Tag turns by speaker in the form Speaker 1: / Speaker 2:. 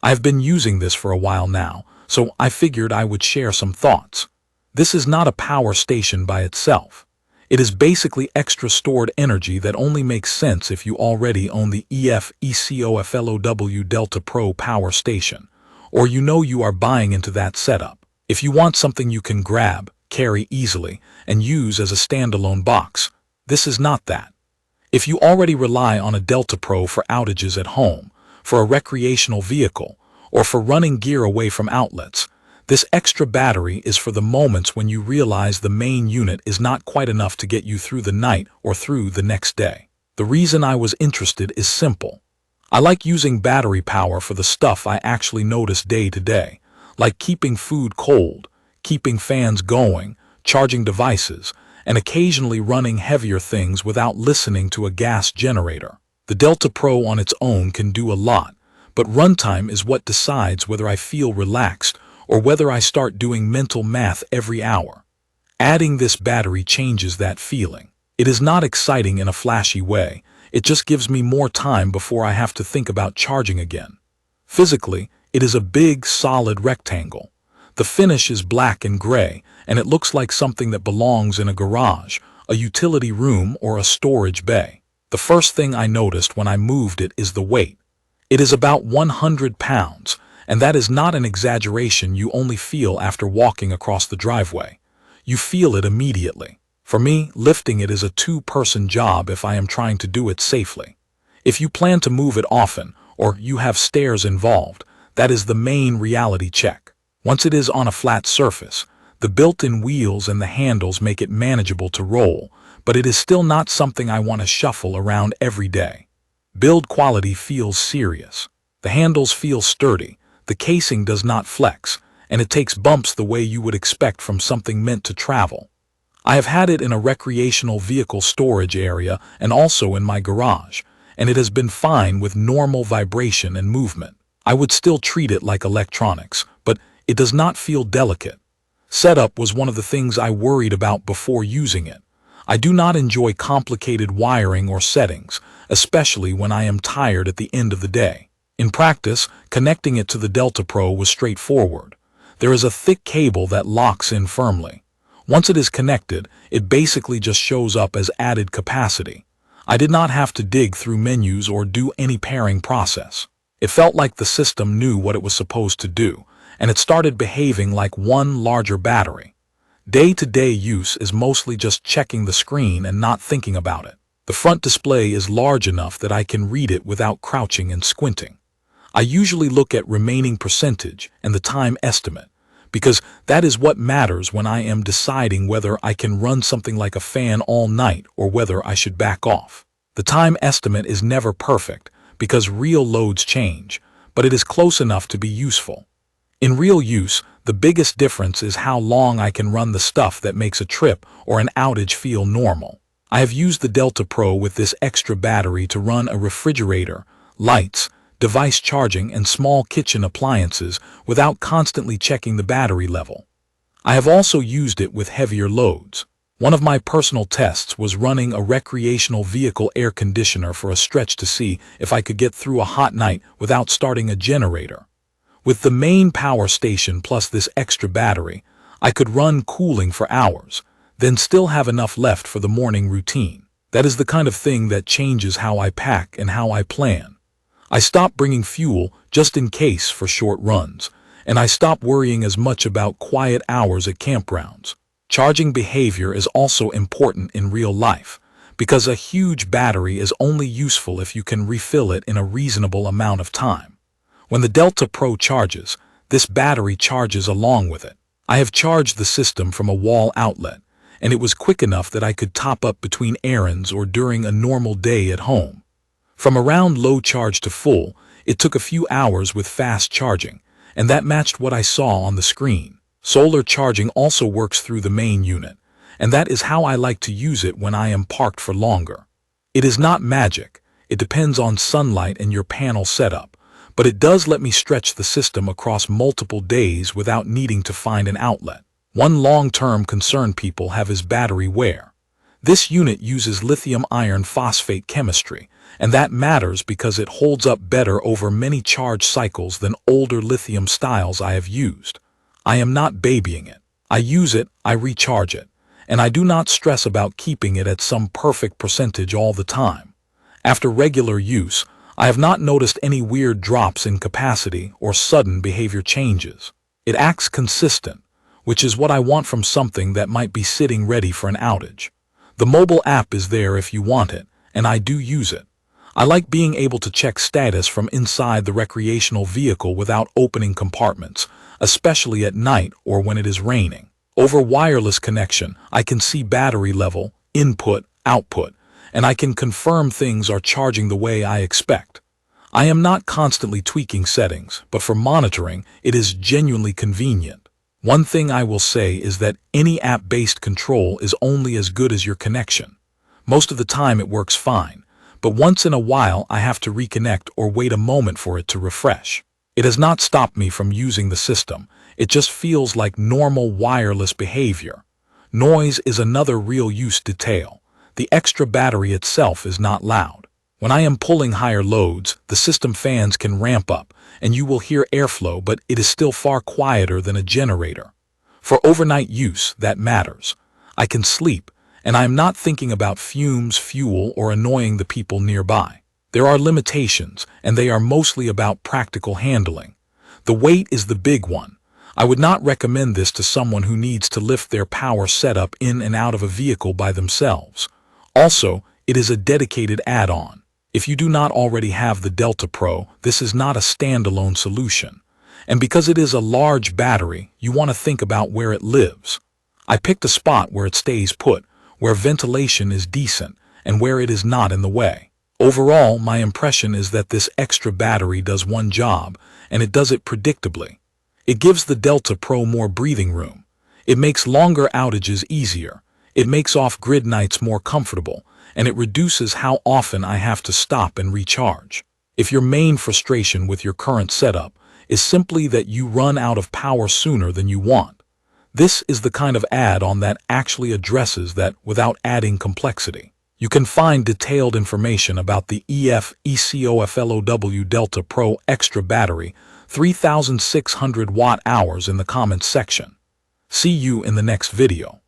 Speaker 1: I have been using this for a while now, so I figured I would share some thoughts. This is not a power station by itself. It is basically extra stored energy that only makes sense if you already own the EcoFlow Delta Pro power station, or you know you are buying into that setup. If you want something you can grab, carry easily, and use as a standalone box, this is not that. If you already rely on a Delta Pro for outages at home, for a recreational vehicle, or for running gear away from outlets, this extra battery is for the moments when you realize the main unit is not quite enough to get you through the night or through the next day. The reason I was interested is simple. I like using battery power for the stuff I actually notice day to day, like keeping food cold, keeping fans going, charging devices, and occasionally running heavier things without listening to a gas generator. The Delta Pro on its own can do a lot, but runtime is what decides whether I feel relaxed or whether I start doing mental math every hour. Adding this battery changes that feeling. It is not exciting in a flashy way, it just gives me more time before I have to think about charging again. Physically, it is a big, solid rectangle. The finish is black and gray, and it looks like something that belongs in a garage, a utility room, or a storage bay. The first thing I noticed when I moved it is the weight. It is about 100 pounds, and that is not an exaggeration you only feel after walking across the driveway. You feel it immediately. For me, lifting it is a two-person job if I am trying to do it safely. If you plan to move it often, or you have stairs involved, that is the main reality check. Once it is on a flat surface, the built-in wheels and the handles make it manageable to roll, but it is still not something I want to shuffle around every day. Build quality feels serious. The handles feel sturdy, the casing does not flex, and it takes bumps the way you would expect from something meant to travel. I have had it in a recreational vehicle storage area and also in my garage, and it has been fine with normal vibration and movement. I would still treat it like electronics, but it does not feel delicate. Setup was one of the things I worried about before using it. I do not enjoy complicated wiring or settings, especially when I am tired at the end of the day. In practice, connecting it to the Delta Pro was straightforward. There is a thick cable that locks in firmly. Once it is connected, it basically just shows up as added capacity. I did not have to dig through menus or do any pairing process. It felt like the system knew what it was supposed to do, and it started behaving like one larger battery. Day-to-day use is mostly just checking the screen and not thinking about it. The front display is large enough that I can read it without crouching and squinting. I usually look at remaining percentage and the time estimate, because that is what matters when I am deciding whether I can run something like a fan all night or whether I should back off. The time estimate is never perfect because real loads change, but it is close enough to be useful. In real use, the biggest difference is how long I can run the stuff that makes a trip or an outage feel normal. I have used the Delta Pro with this extra battery to run a refrigerator, lights, device charging, and small kitchen appliances without constantly checking the battery level. I have also used it with heavier loads. One of my personal tests was running a recreational vehicle air conditioner for a stretch to see if I could get through a hot night without starting a generator. With the main power station plus this extra battery, I could run cooling for hours, then still have enough left for the morning routine. That is the kind of thing that changes how I pack and how I plan. I stopped bringing fuel just in case for short runs, and I stopped worrying as much about quiet hours at campgrounds. Charging behavior is also important in real life, because a huge battery is only useful if you can refill it in a reasonable amount of time. When the Delta Pro charges, this battery charges along with it. I have charged the system from a wall outlet, and it was quick enough that I could top up between errands or during a normal day at home. From around low charge to full, it took a few hours with fast charging, and that matched what I saw on the screen. Solar charging also works through the main unit, and that is how I like to use it when I am parked for longer. It is not magic, it depends on sunlight and your panel setup, but it does let me stretch the system across multiple days without needing to find an outlet. One long-term concern people have is battery wear. This unit uses lithium iron phosphate chemistry, And that matters because it holds up better over many charge cycles than older lithium styles I have used. I am not babying it. I use it, I recharge it, and I do not stress about keeping it at some perfect percentage all the time. After regular use, I have not noticed any weird drops in capacity or sudden behavior changes. It acts consistent, which is what I want from something that might be sitting ready for an outage. The mobile app is there if you want it, and I do use it. I like being able to check status from inside the recreational vehicle without opening compartments, especially at night or when it is raining. Over wireless connection, I can see battery level, input, output, and I can confirm things are charging the way I expect. I am not constantly tweaking settings, but for monitoring, it is genuinely convenient. One thing I will say is that any app-based control is only as good as your connection. Most of the time it works fine, but once in a while I have to reconnect or wait a moment for it to refresh. It has not stopped me from using the system. It just feels like normal wireless behavior. Noise is another real-use detail. The extra battery itself is not loud. When I am pulling higher loads, the system fans can ramp up, and you will hear airflow, but it is still far quieter than a generator. For overnight use, that matters. I can sleep, and I am not thinking about fumes, fuel, or annoying the people nearby. There are limitations, and they are mostly about practical handling. The weight is the big one. I would not recommend this to someone who needs to lift their power setup in and out of a vehicle by themselves. Also, it is a dedicated add-on. If you do not already have the Delta Pro, this is not a standalone solution. And because it is a large battery, you want to think about where it lives. I picked a spot where it stays put, where ventilation is decent, and where it is not in the way. Overall, my impression is that this extra battery does one job, and it does it predictably. It gives the Delta Pro more breathing room. It makes longer outages easier. It makes off-grid nights more comfortable, and it reduces how often I have to stop and recharge. If your main frustration with your current setup is simply that you run out of power sooner than you want, this is the kind of add-on that actually addresses that without adding complexity. You can find detailed information about the EcoFlow Delta Pro Extra Battery 3600 watt-hours in the comments section. See you in the next video.